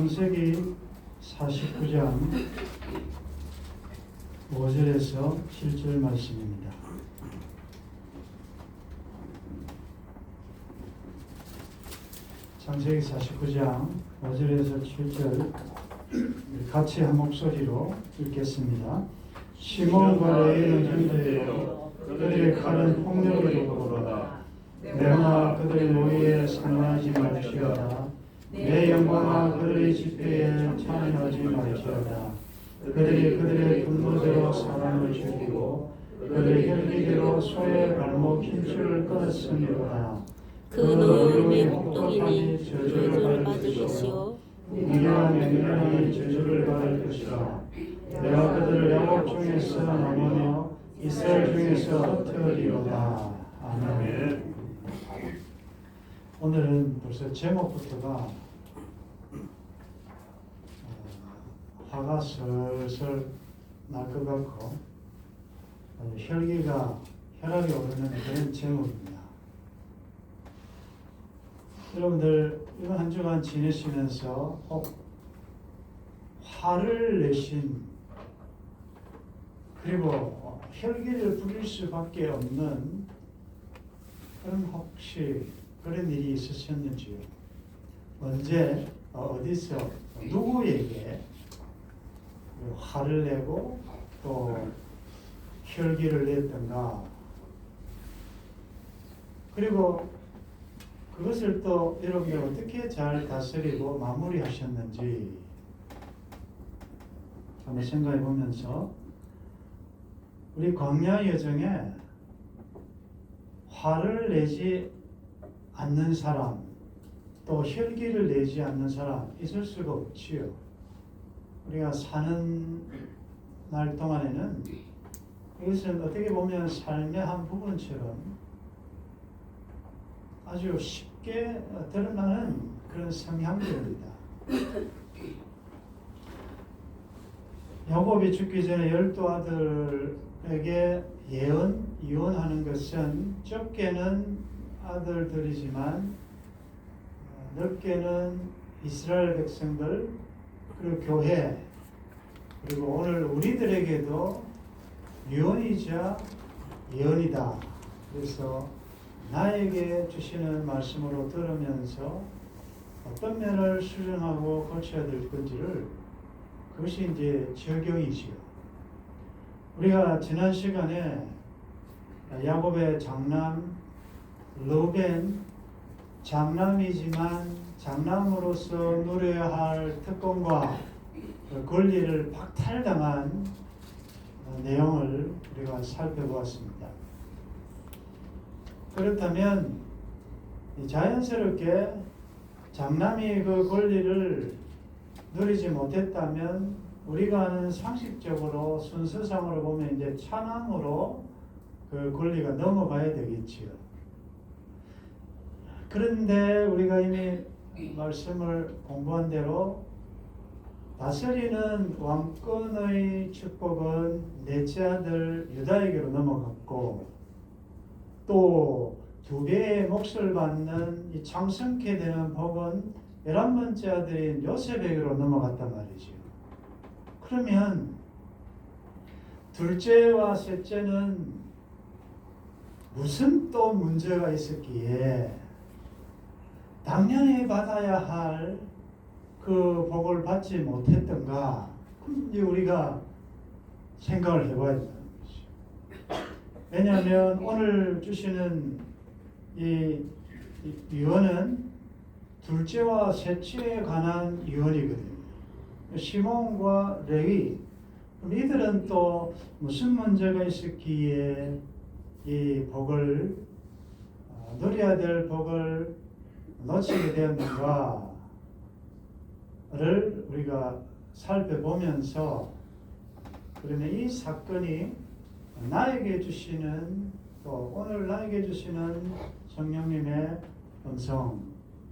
창세기 49장 5절에서 7절 말씀입니다. 창세기 49장 5절에서 7절 같이 한 목소리로 읽겠습니다. 시몬과 레위는 형제요, 그들의 칼은 폭력으로 보로다. 내가 그들의 모의에 상하지 말지어다. 내 영광아 그들의 집회에 참여하지 말지어다. 그들의 분노대로 사람을 죽이고 그들의 혈기대로 소의 발목 힘줄을 끊었으므로다. 그 노름의 목동이니 저주를 받을 것이요 네가 맹렬히 저주를 받을 것이라. 내가 그들을 야곱 중에서 나누며 이스라엘 중에서 흩으리로다. 아멘. 오늘은 벌써 제목부터가 화가 슬슬 날 것 같고 혈압이 오르는 그런 제목입니다. 여러분들 이번 한 주간 지내시면서 화를 내신 그리고 혈기를 부릴 수밖에 없는 그런 혹시 그런 일이 있으셨는지요? 언제 어디서 누구에게 화를 내고 또 혈기를 냈던가? 그리고 그것을 또 여러분들 어떻게 잘 다스리고 마무리하셨는지 한번 생각해 보면서 우리 광야 여정에 화를 내지 않는 사람, 또 혈기를 내지 않는 사람 있을 수가 없지요. 우리가 사는 날 동안에는 이것은 어떻게 보면 삶의 한 부분처럼 아주 쉽게 드러나는 그런 성향들입니다. 야곱이 죽기 전에 12아들에게 이혼하는 것은 적게는 아들들이지만 넓게는 이스라엘 백성들, 그리고 교회, 그리고 오늘 우리들에게도 유언이자 예언이다. 그래서 나에게 주시는 말씀으로 들으면서 어떤 면을 수정하고 고쳐야 될 건지를, 그것이 이제 적용이지요. 우리가 지난 시간에 야곱의 장남 르벤, 장남이지만 장남으로서 누려야 할 특권과 권리를 박탈당한 내용을 우리가 살펴보았습니다. 그렇다면 자연스럽게 장남이 그 권리를 누리지 못했다면 우리가 아는 상식적으로 순서상으로 보면 이제 차남으로 그 권리가 넘어가야 되겠지요. 그런데 우리가 이미 말씀을 공부한 대로 다스리는 왕권의 축복은 넷째 아들 유다에게로 넘어갔고, 또 2배의 몫을 받는 이 장성케 되는 복은 11번째 아들인 요셉에게로 넘어갔단 말이죠. 그러면 둘째와 셋째는 무슨 또 문제가 있었기에 당연히 받아야 할 그 복을 받지 못했던가? 이제 우리가 생각을 해봐야 된다는 것이죠. 왜냐하면 오늘 주시는 이 유언은 둘째와 셋째에 관한 유언이거든요. 시몬과 레위, 이들은 또 무슨 문제가 있었기에 이 복을 누려야 될 복을 놓치게 되었는가를 우리가 살펴보면서, 그러면 이 사건이 나에게 주시는, 또 오늘 나에게 주시는 성령님의 음성,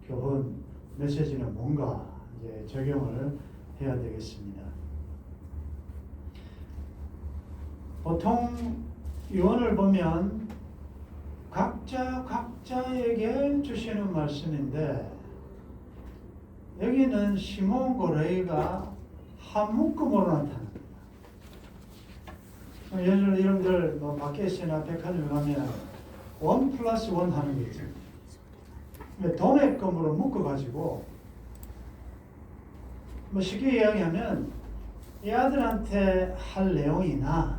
교훈, 메시지는 뭔가 이제 적용을 해야 되겠습니다. 보통 유언을 보면 각자에게 주시는 말씀인데 여기는 시몬 고레이가 한 묶음으로 나타납니다. 예를 여러분들 뭐 마켓이나 백화점 가면 1+1 하는 게 있죠. 도매금으로 묶어가지고 뭐 쉽게 이야기하면 이 아들한테 할 내용이나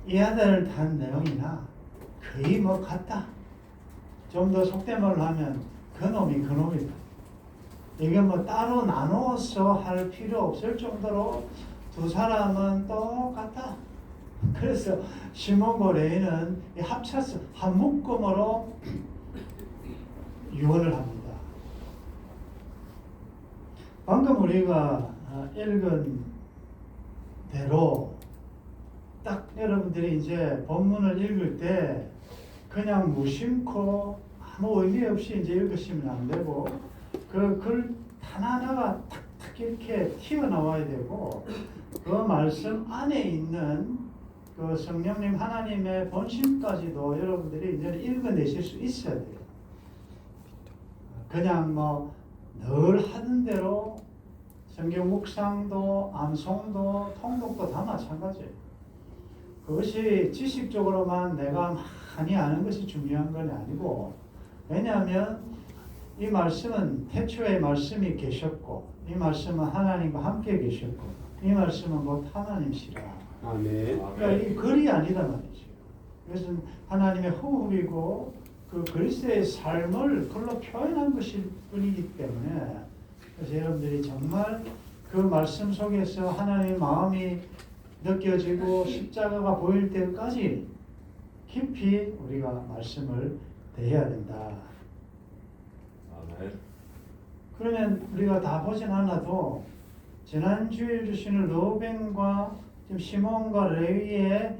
이 아들을 단 내용이나 거의 뭐 같다. 좀 더 속된 말로 하면 그놈이 그놈이다. 이게 뭐 따로 나누어서 할 필요 없을 정도로 두 사람은 똑같다. 그래서 시몬과 레위는 합쳐서 한 묶음으로 유언을 합니다. 방금 우리가 읽은 대로 딱 여러분들이 이제 본문을 읽을 때 그냥 무심코 아무 의미 없이 이제 읽으시면 안 되고 그 글 하나하나가 탁탁 이렇게 튀어나와야 되고 그 말씀 안에 있는 그 성령님 하나님의 본심까지도 여러분들이 이제 읽어내실 수 있어야 돼요. 그냥 뭐 늘 하던 대로 성경 묵상도 암송도 통독도 다 마찬가지예요. 그것이 지식적으로만 내가 많이 아는 것이 중요한 건 아니고, 왜냐하면 이 말씀은 태초에 말씀이 계셨고 이 말씀은 하나님과 함께 계셨고 이 말씀은 곧 하나님이시라. 아멘. 그러니까 이 글이 아니다 말이죠. 그래서 하나님의 호흡이고 그 그리스도의 삶을 글로 표현한 것일 뿐이기 때문에, 그래서 여러분들이 정말 그 말씀 속에서 하나님의 마음이 느껴지고 십자가가 보일 때까지 깊이 우리가 말씀을 대해야 된다. 아멘. 그러면 우리가 다 보진 않아도 지난주에 주시는 로벤과 지금 시몬과 레위의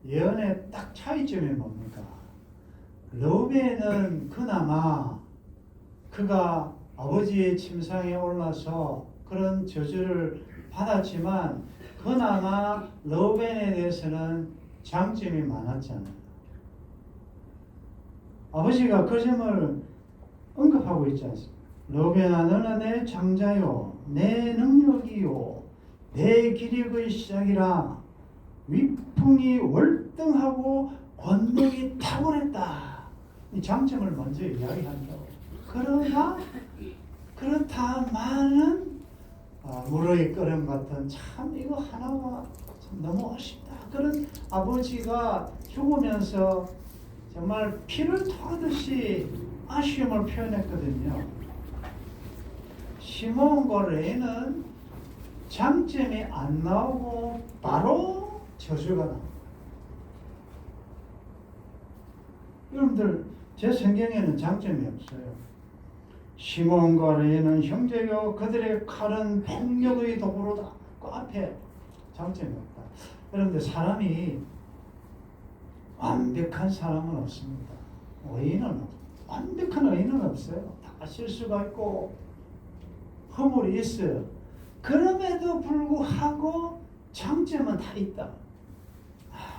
예언의 딱 차이점이 뭡니까? 로벤은 그나마 그가 아버지의 침상에 올라서 그런 저주를 받았지만 그나마 로벤에 대해서는 장점이 많았잖아요. 아버지가 그 점을 언급하고 있지 않습니까? 로벤아, 너는 내 장자요, 내 능력이요, 내 기력의 시작이라. 위풍이 월등하고 권능이 탁월했다. 이 장점을 먼저 이야기한다고. 그러나 그렇다마는 물의 끓음 같은 참 이거 하나가 참 너무 아쉽다. 그런 아버지가 죽으면서 정말 피를 토하듯이 아쉬움을 표현했거든요. 시몬과 레위는 장점이 안 나오고 바로 저주가 나옵니다. 여러분들 제 성경에는 장점이 없어요. 시몬과 레위는 형제요 그들의 칼은 폭력의 도구로다. 그 앞에 장점이 없다. 여러분들 사람이 완벽한 사람은 없습니다. 완벽한 의인은 없어요. 다 실수가 있고 허물이 있어요. 그럼에도 불구하고 장점은 다 있다.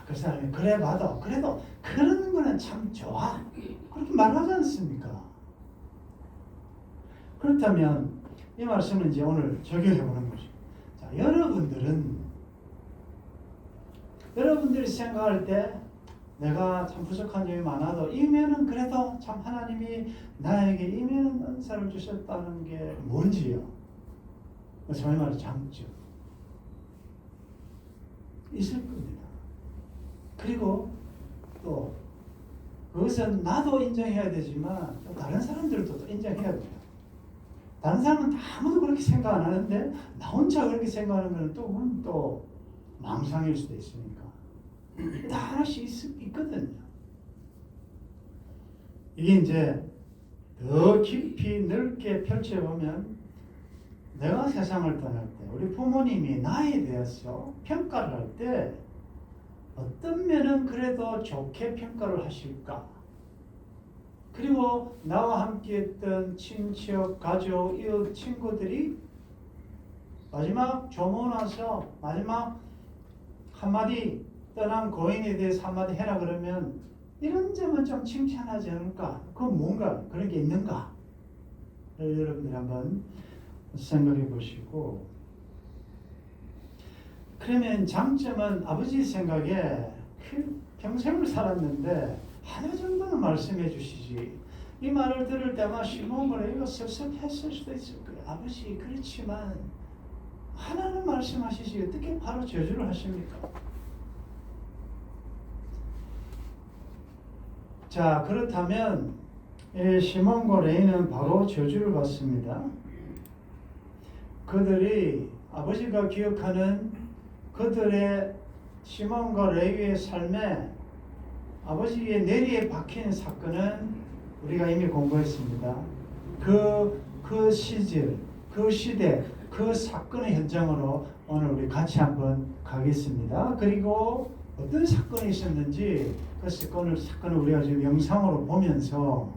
그 사람이 그래 봐도 그래도 그런 거는 참 좋아. 그렇게 말하지 않습니까? 그렇다면 이 말씀은 이제 오늘 적용해 보는 거죠. 자, 여러분들이 생각할 때 내가 참 부족한 점이 많아도 이면은 그래도 참 하나님이 나에게 이면은 은사를 주셨다는 게 뭔지요? 저희 말로 장점 있을 겁니다. 그리고 또 그것은 나도 인정해야 되지만 또 다른 사람들도 또 인정해야 돼요. 다른 사람은 아무도 그렇게 생각 안 하는데 나 혼자 그렇게 생각하는 건 또 망상일 수도 있으니까 다 하나씩 있거든요. 이게 이제 더 깊이 넓게 펼쳐보면 내가 세상을 떠날 때 우리 부모님이 나에 대해서 평가를 할 때 어떤 면은 그래도 좋게 평가를 하실까? 그리고 나와 함께 했던 친척, 가족, 이웃, 친구들이 마지막 조문와서 마지막 한마디 떠난 고인에 대해서 한마디 해라 그러면 이런 점은 좀 칭찬하지 않을까? 그건 뭔가 그런 게 있는가? 여러분들이 한번 생각해 보시고, 그러면 장점은 아버지 생각에 평생을 살았는데 하나 정도는 말씀해 주시지. 이 말을 들을 때마다 시몬을 이거 섭섭했을 수도 있을 거예요. 아버지 그렇지만 하나는 말씀하시지 어떻게 바로 저주를 하십니까? 자, 그렇다면 시몬과 레위는 바로 저주를 받습니다. 그들이 아버지가 기억하는 그들의 시몬과 레위의 삶에 아버지의 내리에 박힌 사건은 우리가 이미 공부했습니다. 그 시절, 그 시대, 그 사건의 현장으로 오늘 우리 같이 한번 가겠습니다. 그리고 어떤 사건이 있었는지 그 사건을 우리가 지금 영상으로 보면서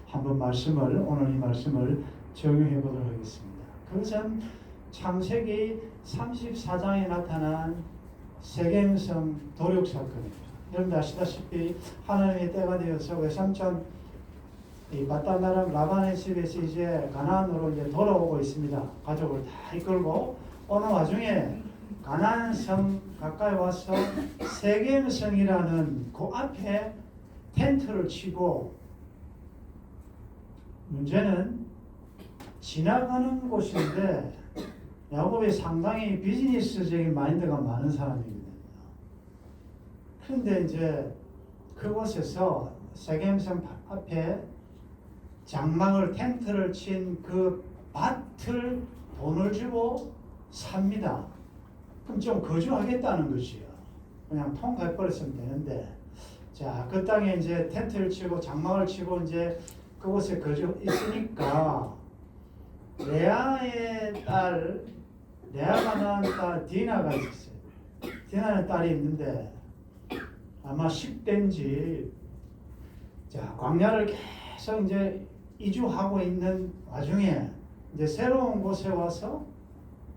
한번 오늘 이 말씀을 적용해 보도록 하겠습니다. 그것은 창세기 34장에 나타난 세겜성 도륙 사건입니다. 여러분들 아시다시피 하나님의 때가 되어서 외삼촌 이 바다나람 라반의 집에서 이제 가나안으로 이제 돌아오고 있습니다. 가족을 다 이끌고 어느 와중에 가나안성 가까이 와서 세겜성이라는 그 앞에 텐트를 치고, 문제는 지나가는 곳인데 야곱이 상당히 비즈니스적인 마인드가 많은 사람입니다. 그런데 이제 그곳에서 세겜성 앞에 장막을 텐트를 친 그 밭을 돈을 주고 삽니다. 그럼 좀 거주하겠다는 것이요. 그냥 통과해버렸으면 되는데, 자, 그 땅에 이제 텐트를 치고 장막을 치고 이제 그곳에 거주 있으니까 레아의 딸, 레아가 낳은 딸 디나가 있었어요. 디나는 딸이 있는데 아마 10대인 집, 자, 광야를 계속 이제 이주하고 있는 와중에 이제 새로운 곳에 와서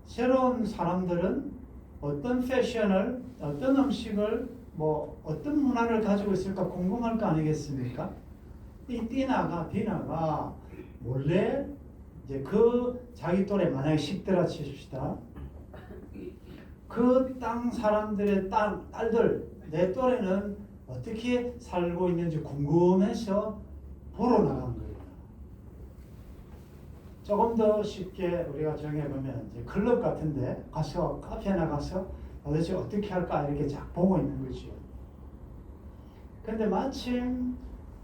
새로운 사람들은 어떤 패션을, 어떤 음식을, 뭐 어떤 문화를 가지고 있을까 궁금할 거 아니겠습니까? 이 디나가 몰래 이제 그 자기 또래, 만약에 10대라 치십시다. 그 땅 사람들의 딸들, 내 또래는 어떻게 살고 있는지 궁금해서 보러 나간 거예요. 조금 더 쉽게 우리가 정해보면 이제 클럽 같은데 가서, 카페에 나가서 도대체 어떻게 할까 이렇게 쫙 보고 있는 거죠. 근데 마침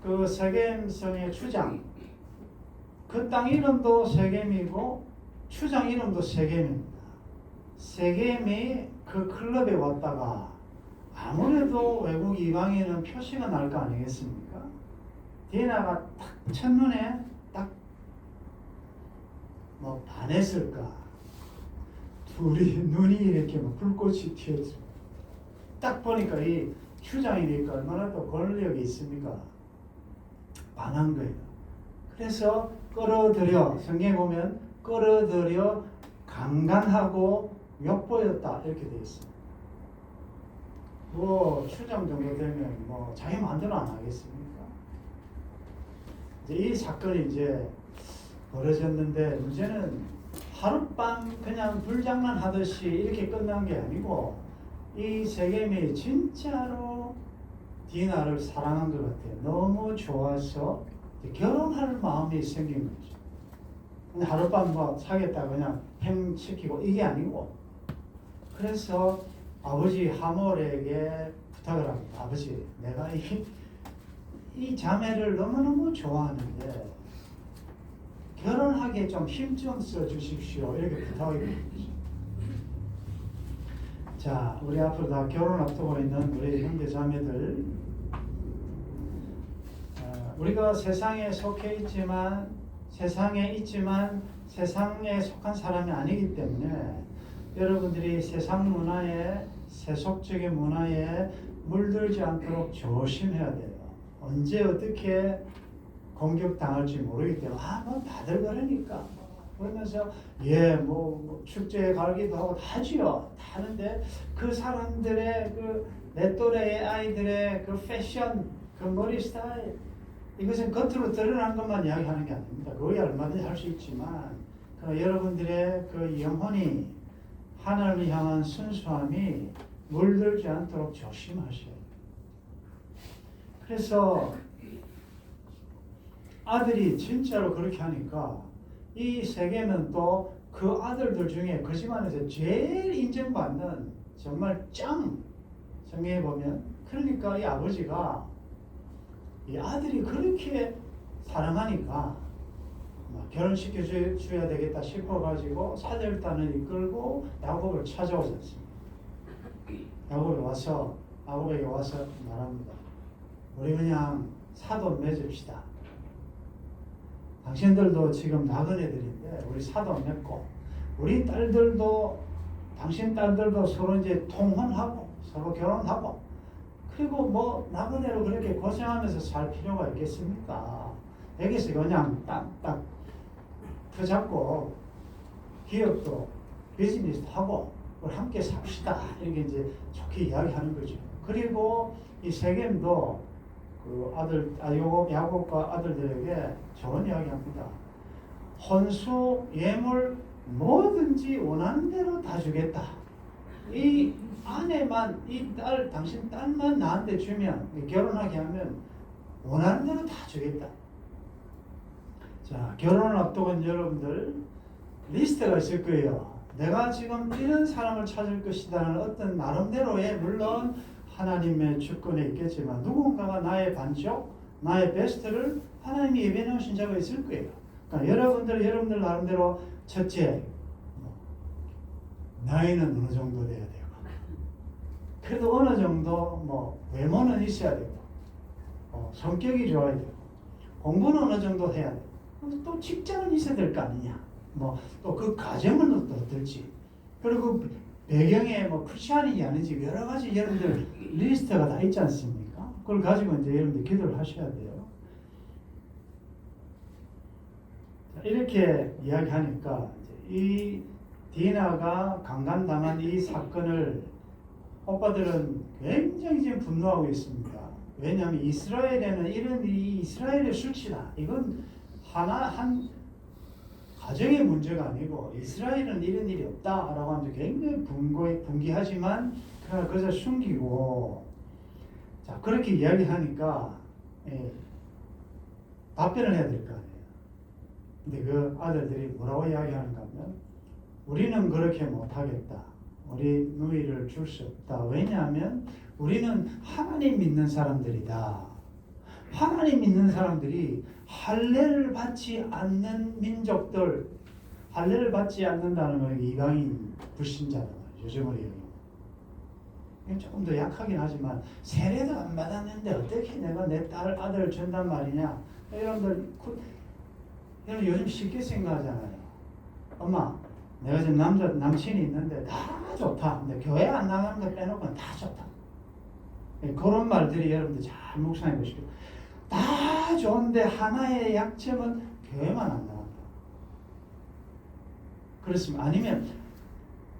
그 세겜성의 추장, 그 땅 이름도 세겜이고 추장 이름도 세겜입니다. 세겜이 그 클럽에 왔다가 아무래도 외국 이방인은 표시가 날 거 아니겠습니까? 디나가 딱 첫눈에 딱 뭐 반했을까? 둘이 눈이 이렇게 막 불꽃이 튀었죠. 딱 보니까 이 추장이니까 얼마나 또 권력이 있습니까? 반한 거예요. 그래서 끌어들여, 성경에 보면 끌어들여 강간하고 욕보였다 이렇게 되어 있습니다. 뭐 추장 정도 되면 뭐 자기 마음대로 안 하겠습니까? 이제 이 사건이 이제 벌어졌는데, 문제는 하룻밤 그냥 불장난 하듯이 이렇게 끝난 게 아니고 이 세겜이 진짜로 디나를 사랑한 것 같아요. 너무 좋아서 결혼할 마음이 생긴 거죠. 근데 하룻밤 뭐 사겠다 그냥 팽시키고 이게 아니고, 그래서 아버지 하몰에게 부탁을 합니다. 아버지, 내가 이 자매를 너무너무 좋아하는데 결혼하기에 좀 힘 좀 써주십시오. 이렇게 부탁이 드립니다. 자, 우리 앞으로 다 결혼 앞두고 있는 우리 형제 자매들, 우리가 세상에 속해 있지만 세상에 속한 사람이 아니기 때문에 여러분들이 세상 문화에, 세속적인 문화에 물들지 않도록 조심해야 돼요. 언제 어떻게 공격당할지 모르기 때문에 뭐 다들 그러니까 그러면서 뭐 축제에 가기도 하고 다 하지요. 다 하는데 그 사람들의 그 내 또래의 아이들의 그 패션, 그 머리 스타일, 이것은 겉으로 드러난 것만 이야기하는 게 아닙니다. 거의 얼마든지 할 수 있지만 그러나 여러분들의 그 영혼이 하나님을 향한 순수함이 물들지 않도록 조심하셔야 돼요. 그래서 아들이 진짜로 그렇게 하니까 이 세계는 또 그 아들들 중에 그 집안에서 제일 인정받는 정말 짱 성경에 보면 그러니까 이 아버지가 이 아들이 그렇게 사랑하니까 결혼시켜 줘야 되겠다 싶어가지고 사절단을 이끌고 야곱을 찾아오지 않습니다. 야곱에게 와서 말합니다. 우리 그냥 사돈 맺읍시다. 당신들도 지금 나그네들인데 우리 사돈 맺고 우리 딸들도 당신 딸들도 서로 이제 통혼하고 서로 결혼하고 그리고 뭐 나그네로 그렇게 고생하면서 살 필요가 있겠습니까? 여기서 그냥 딱 터잡고 기업도 비즈니스도 하고 우리 함께 삽시다 이렇게 이제 좋게 이야기하는 거죠. 그리고 이 세겜도 그 야곱과 아들들에게 좋은 이야기합니다. 혼수 예물 뭐든지 원하는 대로 다 주겠다. 이 아내만 당신 딸만 나한테 주면 결혼하게 하면 원하는 대로 다 주겠다. 자, 결혼을 앞두고 여러분들 리스트가 있을 거예요. 내가 지금 이런 사람을 찾을 것이라는 어떤 나름대로의 물론 하나님의 주권에 있겠지만 누군가가 나의 반쪽, 나의 베스트를 하나님이 예배해 놓으신 자가 있을 거예요. 그러니까 여러분들 나름대로 첫째, 나이는 어느 정도 돼야 되고 그래도 어느 정도 외모는 있어야 되고 성격이 좋아야 되고 공부는 어느 정도 해야 되고 또 직장은 있어야 될 거 아니냐. 또 그 가정은 또 어떨지. 그리고 배경에 크리스찬인지 아닌지 여러 가지 여러분들 리스트가 다 있지 않습니까? 그걸 가지고 이제 여러분들 기도를 하셔야 돼요. 자, 이렇게 이야기하니까 이 디나가 강간당한 이 사건을 오빠들은 굉장히 지금 분노하고 있습니다. 왜냐하면 이스라엘에는 이런 일이 이스라엘의 수치다. 이건 한 가정의 문제가 아니고 이스라엘은 이런 일이 없다라고 하면서 굉장히 분기하지만 그러나 그것을 숨기고 자 그렇게 이야기하니까 답변을 해야 될 거 아니에요. 근데 그 아들들이 뭐라고 이야기하는가 하면 우리는 그렇게 못하겠다. 우리 누이를 줄 수 없다. 왜냐하면 우리는 하나님 믿는 사람들이다. 하나님 믿는 사람들이 할례를 받지 않는 민족들, 할례를 받지 않는다는 건 이방인 불신자다. 요즘으로 얘기해요. 조금 더 약하긴 하지만 세례도 안 받았는데 어떻게 내가 내 딸, 아들을 준단 말이냐. 여러분들 요즘 쉽게 생각하잖아요. 엄마, 내가 지금 남친이 있는데 다 좋다. 근데 교회 안 나가는 거 빼놓고는 다 좋다. 그런 말들이 여러분들 잘 묵상해 보시고 다 좋은데 하나의 약점은 교회만 안 나간다. 그렇습니다. 아니면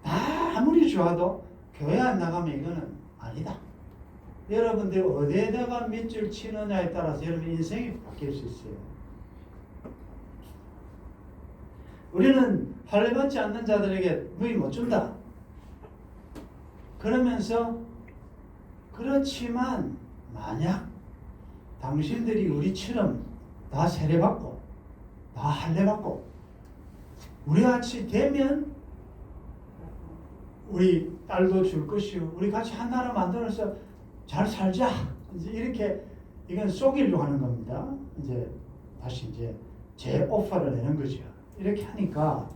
다 아무리 좋아도 교회 안 나가면 이거는 아니다. 여러분들 어디에다가 밑줄 치느냐에 따라서 여러분 인생이 바뀔 수 있어요. 우리는 할례 받지 않는 자들에게 누이 못 준다. 그러면서 그렇지만 만약 당신들이 우리처럼 다 세례받고 다 할례받고 우리 같이 되면 우리 딸도 줄 것이고 우리 같이 한 나라 만들어서 잘 살자. 이제 이렇게 이건 속이려고 하는 겁니다. 이제 다시 이제 제 오퍼를 내는 거죠. 이렇게 하니까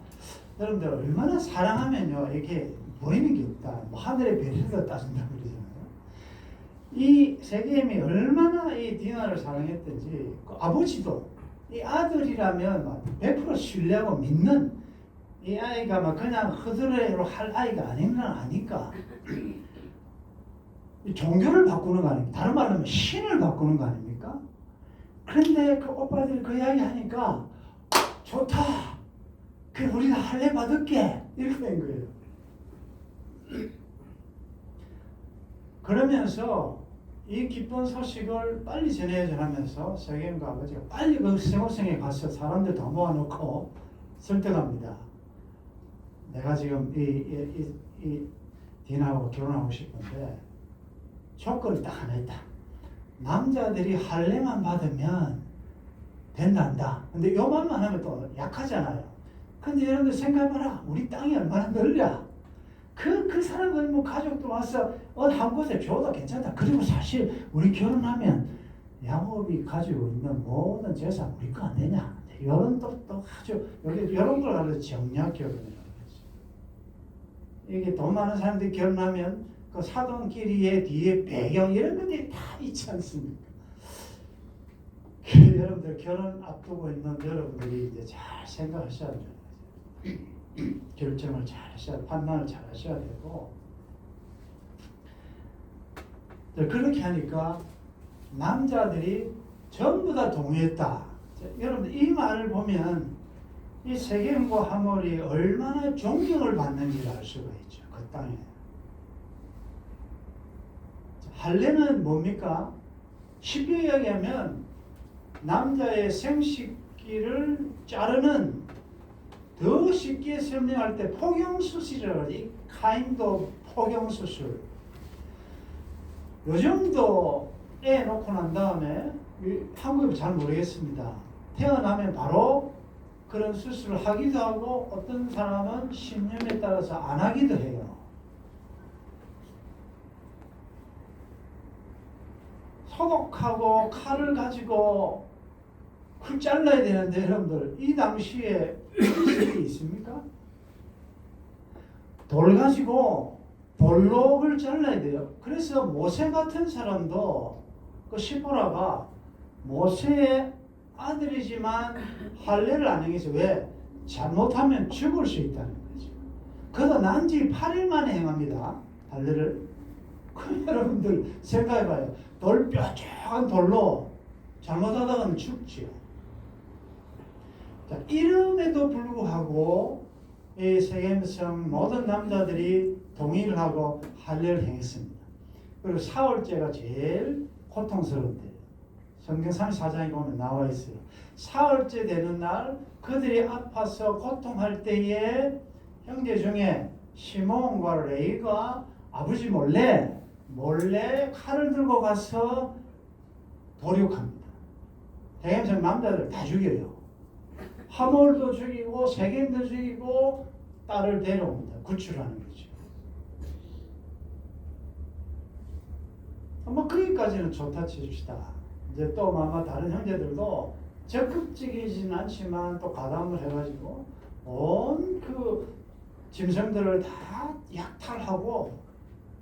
여러분들 얼마나 사랑하면요 이렇게 보이는 게 없다. 하늘의 별을 따준다고 그러잖아요. 이 세겜이 얼마나 이 디나를 사랑했던지 그 아버지도 이 아들이라면 100% 신뢰하고 믿는 이 아이가 막 그냥 허드레로 할 아이가 아닌 건 아니까 종교를 바꾸는 거 아닙니까? 다른 말로 하면 신을 바꾸는 거 아닙니까? 그런데 그 오빠들이 그 이야기 하니까 좋다. 그래 우리가 할례 받을게. 이렇게 된 거예요. 그러면서 이 기쁜 소식을 빨리 전해야 하면서 세겜과 아버지가 빨리 그 생호성에 가서 사람들 다 모아놓고 설득합니다. 내가 지금 이 디나하고 결혼하고 싶은데 조건이 딱 하나 있다. 남자들이 할례만 받으면 된단다. 근데 요만만 하면 또 약하잖아요. 근데 여러분들 생각해봐라. 우리 땅이 얼마나 넓냐. 그 사람은 뭐 가족도 와서 한 곳에 줘도 괜찮다. 그리고 사실 우리 결혼하면 양업이 가지고 있는 모든 재산 우리 거 안 되냐. 이런 또 아주 이런 걸 가지고 정략 결혼이라고 했어요. 이게 돈 많은 사람들이 결혼하면 그 사돈끼리의 뒤에 배경 이런 것들이 다 있지 않습니까? 여러분들 결혼 앞두고 있는 여러분들이 이제 잘 생각하셔야 돼요. 결정을 잘 하셔야, 판단을 잘 하셔야 되고, 그렇게 하니까 남자들이 전부 다 동의했다. 여러분들 이 말을 보면 이 세겜과 하몰이 얼마나 존경을 받는지를 알 수가 있죠. 그 땅에. 할례는 뭡니까? 쉽게 이야기하면 남자의 생식기를 자르는, 더 쉽게 설명할 때 포경수술이라고 하지. kind of 포경수술. 요 정도에 놓고 난 다음에 한국은 잘 모르겠습니다. 태어나면 바로 그런 수술을 하기도 하고 어떤 사람은 신념에 따라서 안 하기도 해요. 소독하고 칼을 가지고 쿨 잘라야 되는데 여러분들 이 당시에 수술이 있습니까? 돌 가지고 볼록을 잘라야 돼요. 그래서 모세 같은 사람도 그 시보라가 모세의 아들이지만 할례를 안 행해서 왜? 잘못하면 죽을 수 있다는 거죠. 그도 난지 8일 만에 행합니다. 할례를. 그 여러분들 생각해봐요. 돌 뾰족한 돌로 잘못하다가는 죽지요. 자, 이름에도 불구하고 이 세겜성 모든 남자들이 동의를 하고 할례를 행했습니다. 그리고 사흘째가 제일 고통스러운 때예요. 성경 34장에 보면 나와 있어요. 사흘째 되는 날 그들이 아파서 고통할 때에 형제 중에 시몬과 레이가 아버지 몰래 칼을 들고 가서 도륙합니다. 세겜성 남자들 다 죽여요. 하몰도 죽이고 세겜도 죽이고 딸을 데려옵니다. 구출하는 거죠. 뭐 거기까지는 좋다 치십시다. 이제 또 아마 다른 형제들도 적극적이지는 않지만 또 가담을 해가지고 온 그 짐승들을 다 약탈하고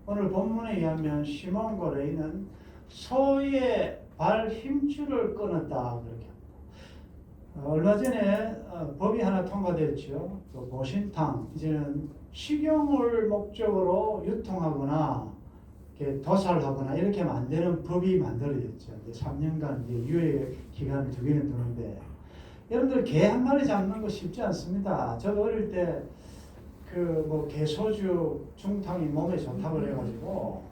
오늘 본문에 의하면 시몬과 레이는 소의 발 힘줄을 끊었다 그렇게 합니다. 얼마 전에 법이 하나 통과됐죠. 그 보신탕 이제는 식용을 목적으로 유통하거나 이렇게 도살하거나 이렇게 하면 안 되는 법이 만들어졌죠. 이제 3년간 이제 유예 기간을 두기는 두는데 여러분들 개 한 마리 잡는 거 쉽지 않습니다. 저도 어릴 때 그 뭐 개소주 중탕이 몸에 좋다고 그래가지고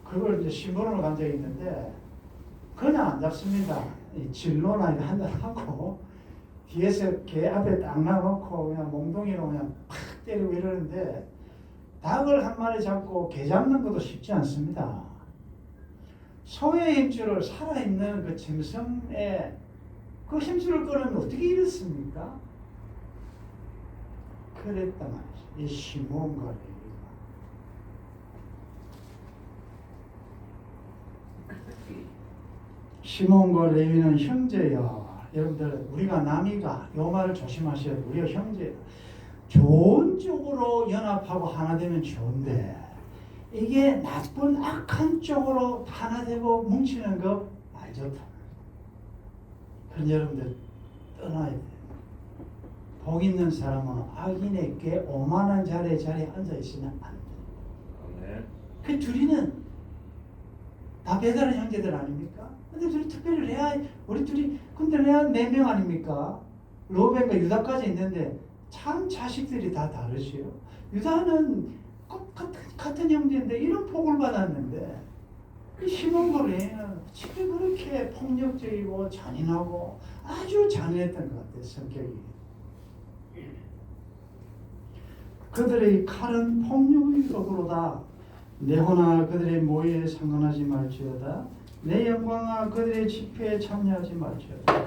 그걸 이제 심부름을 간 적이 있는데 그냥 안 잡습니다. 이 진로나 한잔 하고 뒤에서 개 앞에 딱 놔놓고 그냥 몽둥이로 그냥 팍 때리고 이러는데 닭을 한 마리 잡고 개 잡는 것도 쉽지 않습니다. 소의 힘줄을 살아있는 그 짐승의 그 힘줄을 끊으면 어떻게 이렇습니까? 그랬단 말이죠. 이 시몬과 레위가. 시몬과 레위는 형제야. 여러분들 우리가 남이가 요 말을 조심하셔야 돼요. 우리가 형제. 좋은 쪽으로 연합하고 하나 되면 좋은데 이게 나쁜 악한 쪽으로 하나 되고 뭉치는 거 말 좋다. 그런 여러분들 떠나야 돼요. 복 있는 사람은 악인에게 오만한 자리에 앉아 있으면 안 돼요. 그 둘이는 다 배달한 형제들 아닙니까? 근데 둘이 특별히 레아, 우리 둘이 근데 레아 4명 아닙니까? 로벤과 유다까지 있는데 참 자식들이 다 다르지요. 유다는 같은 형제인데 이런 복을 받았는데 시몬 고레인은 어떻게 그렇게 폭력적이고 잔인하고 아주 잔인했던 것 같아요, 성격이. 그들의 칼은 폭력의 도구로다. 내 호나 그들의 모의에 상관하지 말지어다. 내 영광아 그들의 집회에 참여하지 말지어다.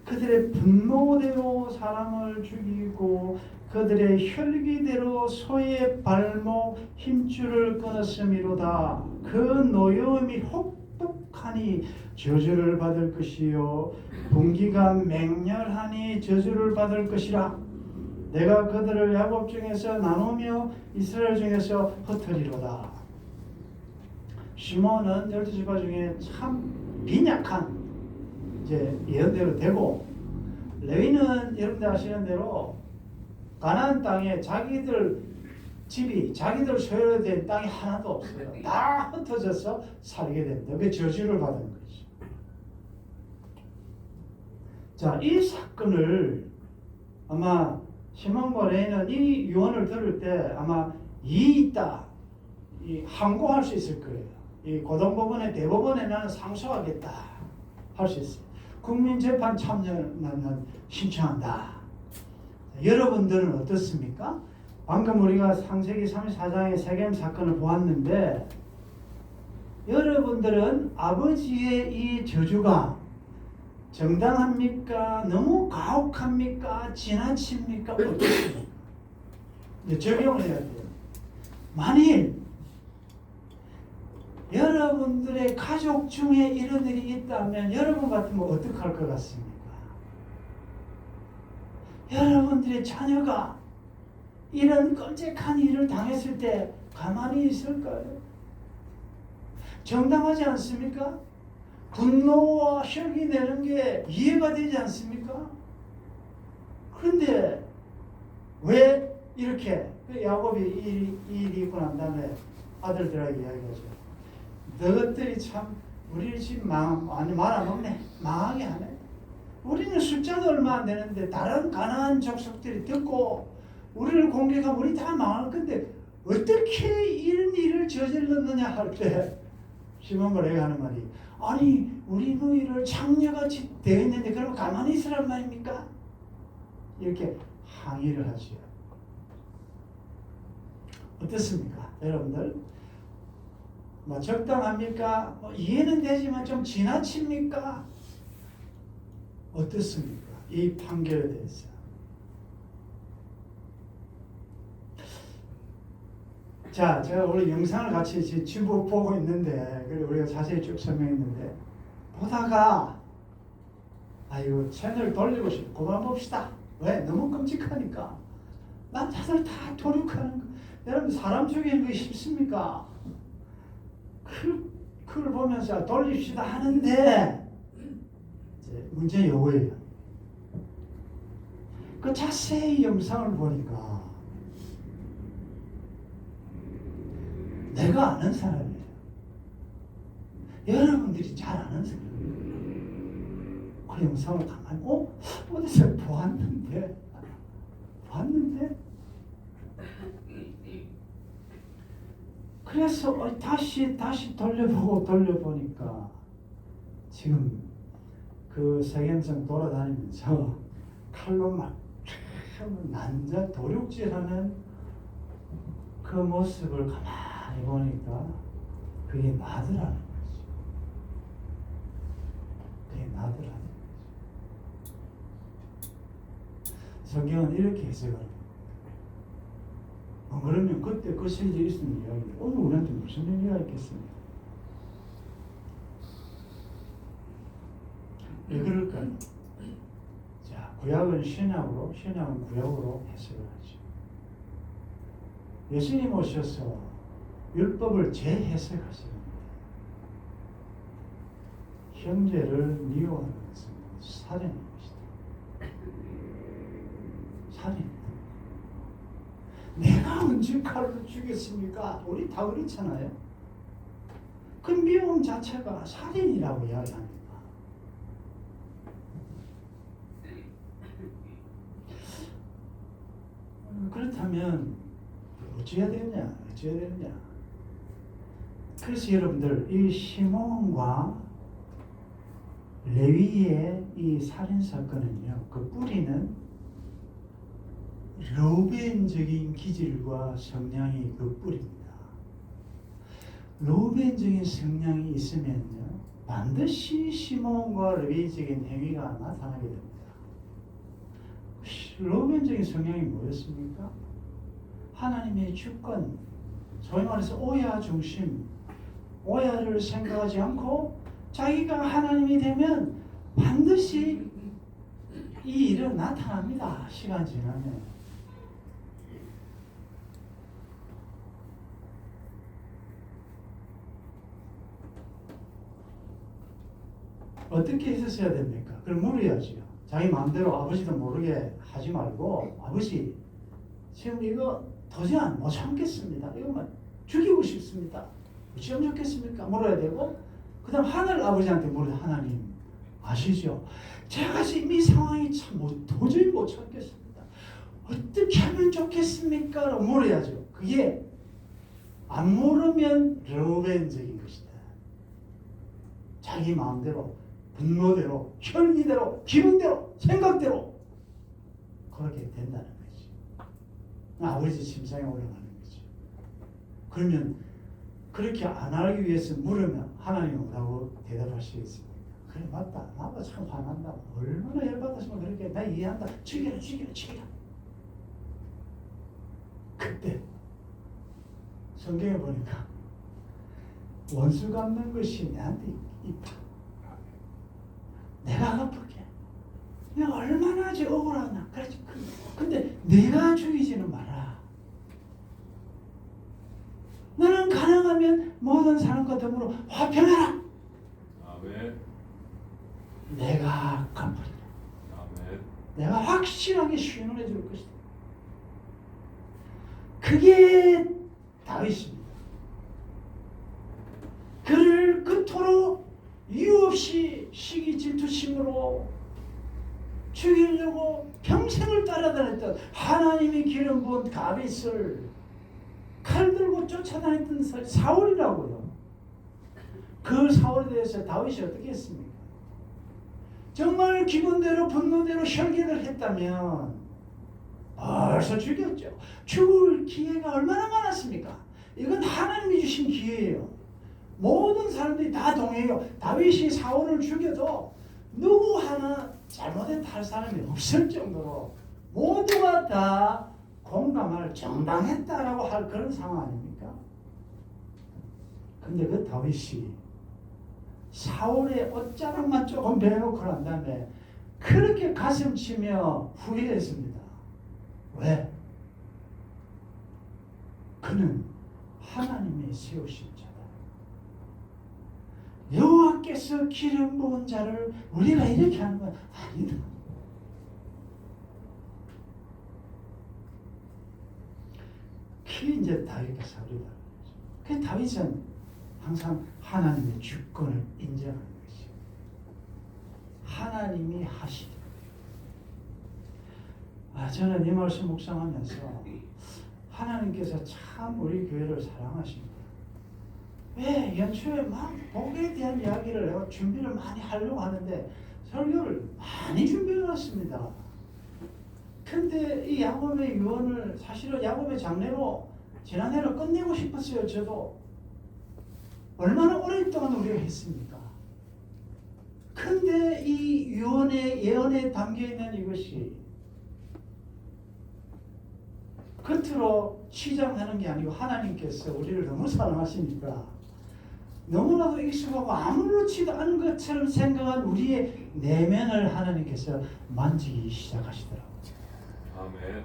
그들의 분노대로 사람을 죽이고 그들의 혈기대로 소의 발목 힘줄을 끊었음이로다. 그 노여움이 혹독하니 저주를 받을 것이요 분기가 맹렬하니 저주를 받을 것이라. 내가 그들을 야곱 중에서 나누며 이스라엘 중에서 흩으리로다. 시몬은 12지파 중에 참 빈약한 이제 예언대로 되고, 레위는 여러분들 아시는 대로 가나안 땅에 자기들 집이 자기들 소유로 된 땅이 하나도 없어요. 다 흩어져서 살게 됩니다. 그 저주를 받은 거죠. 자, 이 사건을 아마 시몬 고레인은 이 유언을 들을 때 아마 있다, 항고할 수 있을 거예요. 이 고등법원의 대법원에 나는 상소하겠다 할 수 있어요. 국민재판 참여는 신청한다. 여러분들은 어떻습니까? 방금 우리가 창세기 34장의 세겜 사건을 보았는데, 여러분들은 아버지의 이 저주가 정당합니까? 너무 가혹합니까? 지나칩니까? 어떻습니까? 적용을 해야 돼요. 만일 여러분들의 가족 중에 이런 일이 있다면 여러분 같으면 어떻게 할 것 같습니까? 여러분들의 자녀가 이런 끔찍한 일을 당했을 때 가만히 있을까요? 정당하지 않습니까? 분노와 혈기 내는 게 이해가 되지 않습니까? 그런데 왜 이렇게 야곱이 이 일이 있고 난 다음에 아들들에게 이야기하죠. 너희들이 참 우리 집 말아먹네. 망하게 하네. 우리는 숫자도 얼마 안 되는데 다른 가나안 족속들이 듣고 우리를 공격하면 우리 다 망할 건데 어떻게 이런 일을 저질렀느냐 할 때 시몬 고레가 하는 말이, 아니 우리 너희를 창녀같이 대했는데 그럼 가만히 있으란 말입니까? 이렇게 항의를 하지요. 어떻습니까? 여러분들 적당합니까? 이해는 되지만 좀 지나칩니까? 어떻습니까? 이 판결에 대해서. 자, 제가 오늘 영상을 같이 지금 보고 있는데, 그리고 우리가 자세히 쭉 설명했는데, 보다가 아이고 채널 돌리고 싶고 그만 봅시다. 왜? 너무 끔찍하니까. 남자들 다 도륙하는 거. 여러분 사람 죽이는 거 쉽습니까? 그걸 보면서 돌립시다 하는데 이제 문제 요거예요. 그 자세히 영상을 보니까 내가 아는 사람이에요. 여러분들이 잘 아는 사람이에요. 그 영상을 가만히 어디서 봤는데 그래서 다시 돌려보니까 지금 그 세겜성 돌아다니면서 칼로 막 난자 도륙질하는 그 모습을 가만히 보니까 그게 나더라는 거지. 그게 나더라는 거지. 성경은 이렇게 해석을 그러면 그때 그 시리즈에 있었는 이야기 오늘 우리한테 무슨 의미가 있겠습니까? 왜 그럴까요? 자, 구약은 신약으로, 신약은 구약으로 해석을 하죠. 예수님 오셔서 율법을 재해석하시는 거예요. 형제를 미워하는 것은 살인인 것이다. 살인. 내가 언제 칼로 죽였습니까? 우리 다 그렇잖아요. 그 미움 자체가 살인이라고 이야기합니다. 그렇다면 어찌해야 되느냐? 그래서 여러분들 이 시몬과 레위의 이 살인 사건은요, 그 뿌리는 로벤적인 기질과 성향이 그 뿌리입니다. 로벤적인 성향이 있으면요, 반드시 시몬과 레위적인 행위가 나타나게 됩니다. 로벤적인 성향이 뭐였습니까? 하나님의 주권, 소위 말해서 오야 중심, 오야를 생각하지 않고 자기가 하나님이 되면 반드시 이 일은 나타납니다. 시간 지나면. 어떻게 했었어야 됩니까? 그걸 물어야죠. 자기 마음대로 아버지도 모르게 하지 말고, 아버지 지금 이거 도저히 못 참겠습니다. 이거만 죽이고 싶습니다. 어찌하면 좋겠습니까? 물어야 되고, 그 다음 하늘 아버지한테 물어야, 하나님 아시죠? 제가 지금 이 상황이 참 도저히 못 참겠습니다. 어떻게 하면 좋겠습니까? 라고 물어야죠. 그게 안 물으면 로벤적인 것이다. 자기 마음대로, 분노대로, 혈기대로, 기분대로, 생각대로 그렇게 된다는 거지. 아버지 심상에 올라가는 거지. 그러면 그렇게 안 하기 위해서 물으면 하나님은 뭐라고 대답하시겠습니까? 그래 맞다. 나도 참 화난다. 얼마나 열받았으면 그렇게 나 이해한다. 죽여라. 그때 성경에 보니까 원수 갚는 것이 내한테 있다. 내가 갚을게. 내가 얼마나 억울하나. 그렇지. 근데 내가 죽이지는 마라. 너는 가능하면 모든 사람과 더불어 화평하라. 아멘. 내가 갚으리라. 아멘. 내가 확실하게 시인을 해줄 것이다. 그게 다윗입니다. 그를 그토록 이유 없이 시기 질투심으로 죽이려고 평생을 따라다녔던 하나님이 기름 부은 다윗을 칼 들고 쫓아다녔던 사울이라고요. 그 사울에 대해서 다윗이 어떻게 했습니까? 정말 기분대로 분노대로 혈기를 했다면 벌써 죽였죠. 죽을 기회가 얼마나 많았습니까? 이건 하나님이 주신 기회예요. 모든 사람들이 다 동의해요. 다윗이 사울을 죽여도 누구 하나 잘못할 사람이 없을 정도로 모두가 다 공감할 정당했다라고 할 그런 상황 아닙니까? 근데 그 다윗이 사울의 옷자락만 조금 베어놓고 난 다음에 그렇게 가슴 치며 후회했습니다. 왜? 그는 하나님이 세우신 자다. 여호와께서 기름 부은 자를 우리가 이렇게 하는 건 아니다. 그게 이제 다윗과 사울이다. 그 다윗은 항상 하나님의 주권을 인정하는 것이. 하나님이 하시다. 저는 이 말씀 묵상하면서 하나님께서 참 우리 교회를 사랑하십니다. 왜 연초에 막 복에 대한 이야기를 내가 준비를 많이 하려고 하는데 설교를 많이 준비해 놨습니다. 근데 이 야곱의 유언을 사실은 야곱의 장례로 지난해로 끝내고 싶었어요. 저도 얼마나 오랫동안 우리가 했습니까? 근데 이 유언의 예언에 담겨있는 이것이 겉으로 치장하는 게 아니고 하나님께서 우리를 너무 사랑하시니까 너무나도 익숙하고 아무렇지도 않은 것처럼 생각한 우리의 내면을 하나님께서 만지기 시작하시더라고요. 아멘.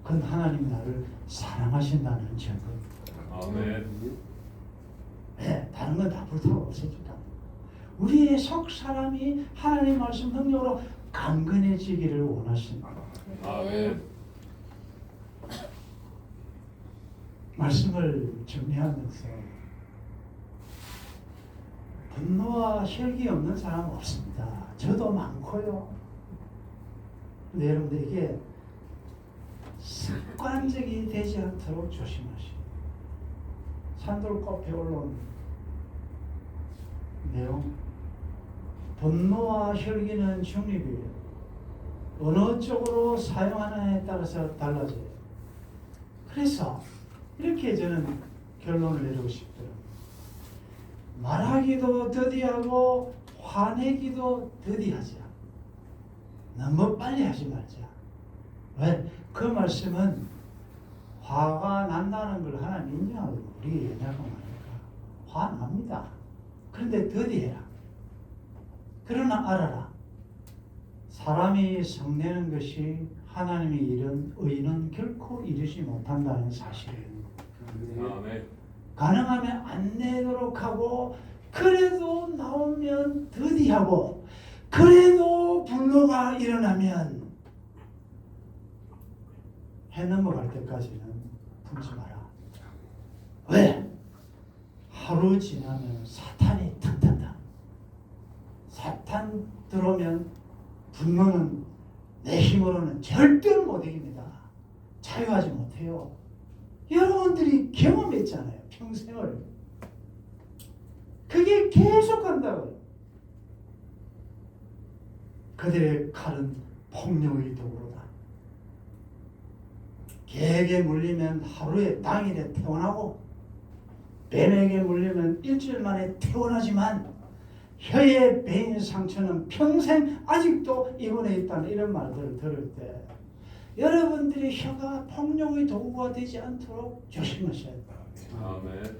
그건 하나님 나를 사랑하신다는 증거입니다. 아멘. 네, 다른 건 다 불타고 없으니까 우리의 속 사람이 하나님 말씀 능력으로 강건해지기를 원하십니다. 아멘. 말씀을 정리하면서 분노와 혈기 없는 사람은 없습니다. 저도 많고요. 근데 여러분들 이게 습관적이 되지 않도록 조심하시고 산돌 꺾여 올라온 내용. 분노와 혈기는 중립이에요. 어느 쪽으로 사용하느냐에 따라서 달라져요. 그래서 이렇게 저는 결론을 내리고 싶더라고요. 말하기도 더디하고 화내기도 더디하자. 너무 빨리 하지 말자. 왜? 그 말씀은 화가 난다는 걸 하나님 인정하고 우리 옛날과 말이니까 화납니다. 그런데 더디해라. 그러나 알아라. 사람이 성내는 것이 하나님이 이룬 의는 결코 이루지 못한다는 사실이에요. 아멘. 가능하면 안 내도록 하고 그래도 나오면 더디하고 그래도 분노가 일어나면 해 넘어갈 때까지는 품지 마라. 왜? 하루 지나면 사탄이 튼튼다. 사탄 들어오면 분노는 내 힘으로는 절대로 못 이깁니다. 자유하지 못해요. 여러분들이 경험했잖아요. 평생을. 그게 계속 간다고요. 그들의 칼은 폭력의 도구로다. 개에게 물리면 하루에 당일에 퇴원하고 뱀에게 물리면 일주일 만에 퇴원하지만 혀에 베인 상처는 평생 아직도 입원해 있다는 이런 말들을 들을 때 여러분들의 혀가 폭력의 도구가 되지 않도록 조심하셔야 돼요. 아멘.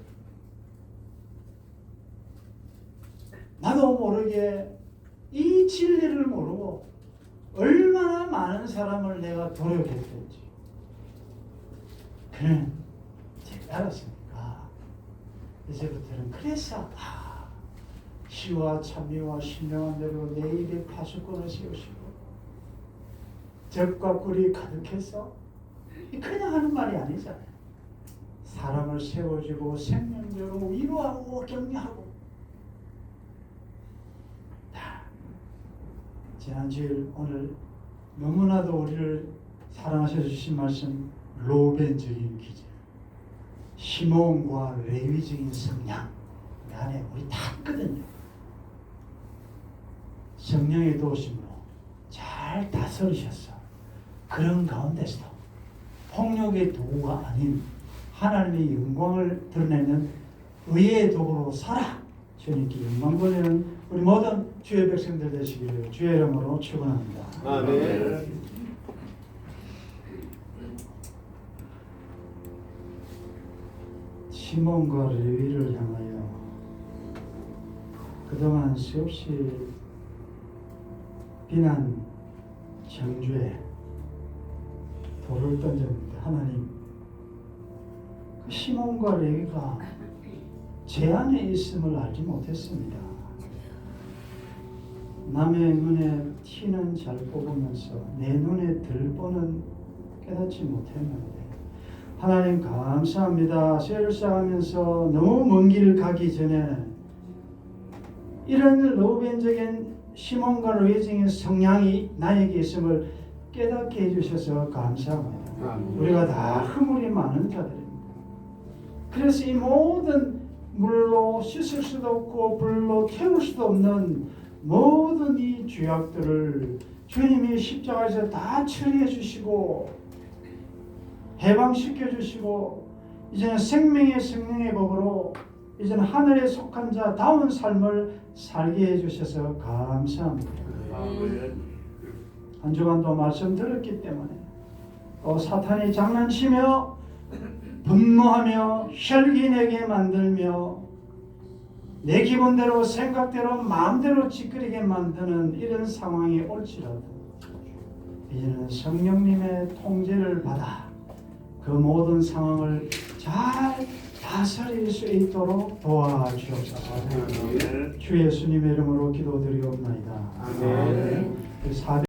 나도 모르게 이 진리를 모르고 얼마나 많은 사람을 내가 도력했던지 그는 제가 알았으니까 이제부터는 그래서 시와 찬미와 신령한 대로 내 입에 파수꾼을 세우시고 적과 꿀이 가득해서 그냥 하는 말이 아니잖아요. 사람을 세워주고 생명적으로 위로하고 격려하고. 지난주일 오늘 너무나도 우리를 사랑하셔 주신 말씀 로벤적인 기제, 시몬과 레위적인 성량 그 안에 우리 다 있거든요. 성령의 도우심으로 잘 다스리셨어. 그런 가운데서도 폭력의 도구가 아닌 하나님의 영광을 드러내는 의의 도구로 살아. 주님께 영광 돌리는 우리 모든 주의 백성들 되시기를 주의 이름으로 축원합니다. 아멘. 시몬과 레위를 향하여 그동안 수없이 비난, 정죄, 돌을 던졌는데 하나님 그 시몬과 레위가 제 안에 있음을 알지 못했습니다. 남의 눈에 티는 잘 뽑으면서 내 눈에 들보는 깨닫지 못했는데 하나님 감사합니다. 세를 쌓으면서 너무 먼 길 가기 전에 이런 로벤적인 시몬과 레위적인 성향이 나에게 있음을 깨닫게 해주셔서 감사합니다. 우리가 다 허물이 많은 자들입니다. 그래서 이 모든 물로 씻을 수도 없고 불로 태울 수도 없는 모든 이 죄악들을 주님이 십자가에서 다 처리해 주시고 해방시켜 주시고 이제는 생명의 성령의 법으로 이제는 하늘에 속한 자다운 삶을 살게 해주셔서 감사합니다. 한 주간도 말씀 들었기 때문에 사탄이 장난치며 분노하며 혈기내게 만들며 내 기분대로 생각대로 마음대로 짓거리게 만드는 이런 상황이 올지라도 이제는 성령님의 통제를 받아 그 모든 상황을 잘 다스릴 수 있도록 도와주옵소서. 주 예수님의 이름으로 기도드리옵나이다. 아멘.